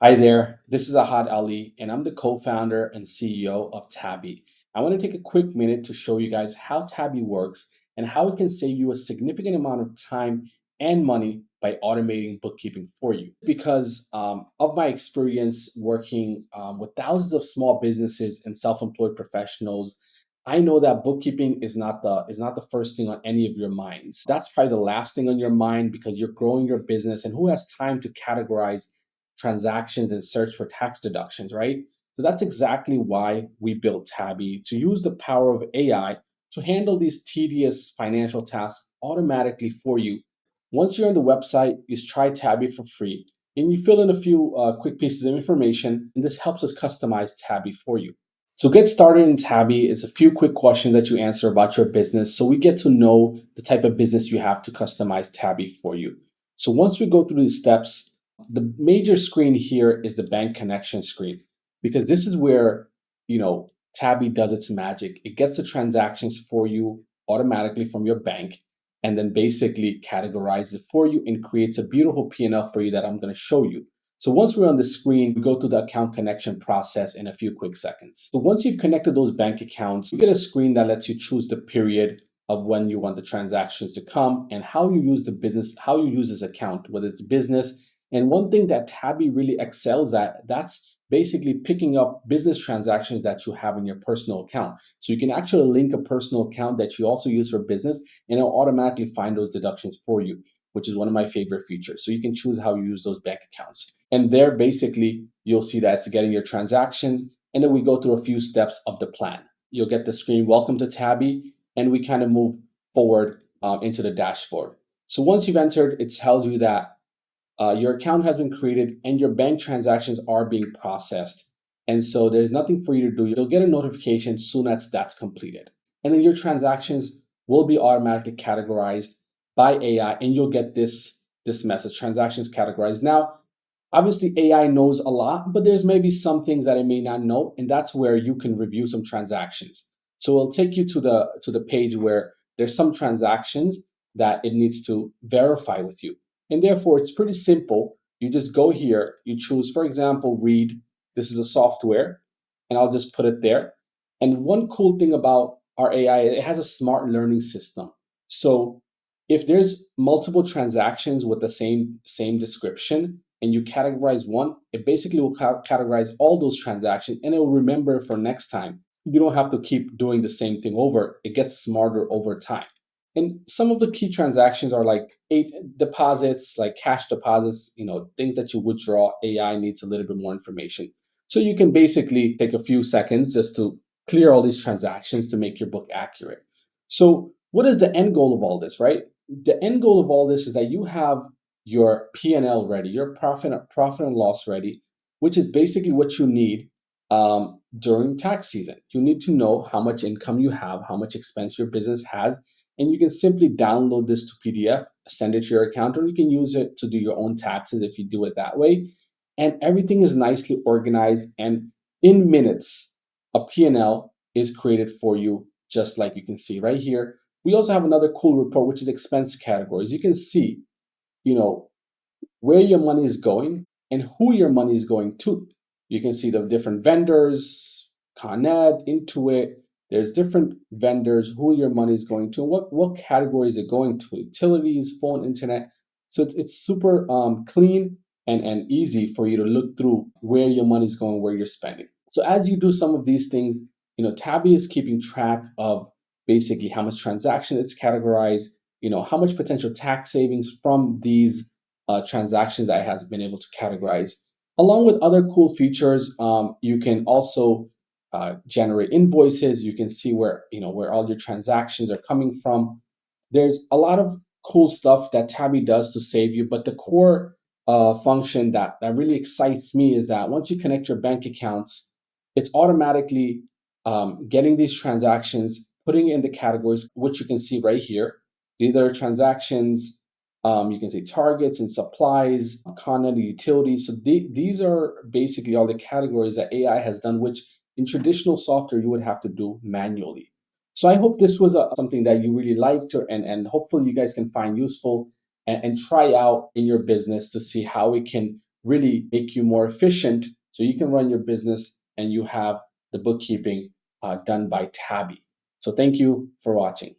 Hi there, this is Ahad Ali, and I'm the co founder and CEO of Tabby. I want to take a quick minute to show you guys how Tabby works and how it can save you a significant amount of time and money by automating bookkeeping for you. Because of my experience working with thousands of small businesses and self-employed professionals, I know that bookkeeping is not the first thing on any of your minds. That's probably the last thing on your mind because you're growing your business, and who has time to categorize transactions and search for tax deductions, right? So that's exactly why we built Tabby to use the power of AI to handle these tedious financial tasks automatically for you. Once you're on the website, you try Tabby for free and you fill in a few quick pieces of information, and this helps us customize Tabby for you. So get started in Tabby is a few quick questions that you answer about your business so we get to know the type of business you have to customize Tabby for you. So once we go through these steps, the major screen here is the bank connection screen because this is where, Tabby does its magic. It gets the transactions for you automatically from your bank and then basically categorizes it for you and creates a beautiful P&L for you that I'm going to show you. So once we're on the screen, we go through the account connection process in a few quick seconds. So once you've connected those bank accounts, you get a screen that lets you choose the period of when you want the transactions to come and how you use the business, how you use this account, whether it's business. And one thing that Tabby really excels at, that's basically picking up business transactions that you have in your personal account. So you can actually link a personal account that you also use for business, and it'll automatically find those deductions for you, which is one of my favorite features. So you can choose how you use those bank accounts. And there, basically, you'll see that it's getting your transactions. And then we go through a few steps of the plan. You'll get the screen, welcome to Tabby, and we kind of move forward into the dashboard. So once you've entered, it tells you that your account has been created and your bank transactions are being processed. And so there's nothing for you to do. You'll get a notification soon as that's completed. And then your transactions will be automatically categorized by AI and you'll get this message, transactions categorized. Now, obviously AI knows a lot, but there's maybe some things that it may not know, and that's where you can review some transactions. So it'll take you to the page where there's some transactions that it needs to verify with you. And therefore it's pretty simple. You just go here, you choose, for example, read. This is a software, and I'll just put it there. And one cool thing about our AI, it has a smart learning system. So if there's multiple transactions with the same description and you categorize one, it basically will categorize all those transactions and it will remember for next time. You don't have to keep doing the same thing over. It gets smarter over time. And some of the key transactions are like eight deposits, like cash deposits, things that you withdraw. AI needs a little bit more information. So you can basically take a few seconds just to clear all these transactions to make your book accurate. So what is the end goal of all this, right? The end goal of all this is that you have your P&L ready, your profit and loss ready, which is basically what you need during tax season. You need to know how much income you have, how much expense your business has, and you can simply download this to PDF, send it to your accountant, or you can use it to do your own taxes if you do it that way. And everything is nicely organized, and in minutes, a P&L is created for you, just like you can see right here. We also have another cool report, which is expense categories. You can see, you know, where your money is going and who your money is going to. You can see the different vendors, Con Ed, Intuit. There's different vendors, who your money is going to, what category is it going to, utilities, phone, internet. So it's super clean and easy for you to look through where your money is going, where you're spending. So as you do some of these things, Tabby is keeping track of basically how much transaction it's categorized, how much potential tax savings from these transactions that it has been able to categorize. Along with other cool features, you can also generate invoices. You can see where all your transactions are coming from. There's a lot of cool stuff that Tabby does to save you, but the core function that really excites me is that once you connect your bank accounts, it's automatically getting these transactions, putting it in the categories, which you can see right here. Either transactions, you can see targets and supplies, content and utilities. So these are basically all the categories that AI has done, which in traditional software you would have to do manually. So I hope this was something that you really liked, and hopefully you guys can find useful and try out in your business to see how it can really make you more efficient so you can run your business and you have the bookkeeping done by Tabby. So thank you for watching.